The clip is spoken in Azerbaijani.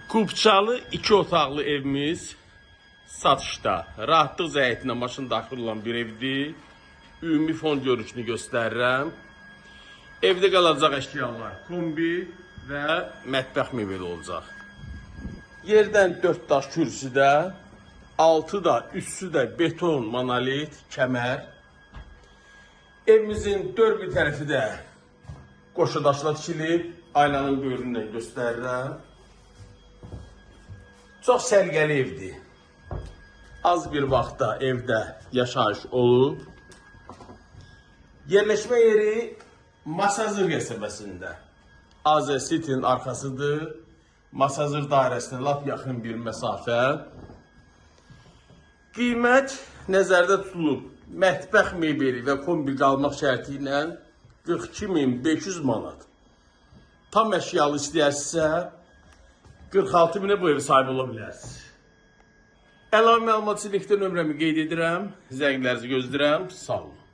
Kubçalı 2 otaqlı evimiz satışda. Rahatlıq zəyitinə maşın daxil olan bir evdir. Ümumi fon görüşünü göstərirəm. Evdə qalacaq əşyalar kombi və mətbəx mebeli olacaq. Yerdən 4 daş kürsüdə, altı da, üstü də beton, monolit, kəmər. Evimizin dörd bir tərəfi də qoşa daşla tikilib, aynanın böyründən göstərirəm. Çox sərgəli evdir. Az bir vaxtda evdə yaşayış olub. Yerləşmə yeri Masazır qəsəbəsində. Azəsitin arxasıdır. Masazır dairəsinə lap yaxın bir məsafə. Qiymət nəzərdə tutulub. Mətbəx mebeli və kombi qalmaq şərti ilə 42.500 manat. Tam əşyalı istəyərsə 46.000-ə bu evi sahibi ola bilərsiniz. Əlavə məlumat üçün nömrəmi qeyd edirəm. Zənglərinizi gözləyirəm. Sağ olun.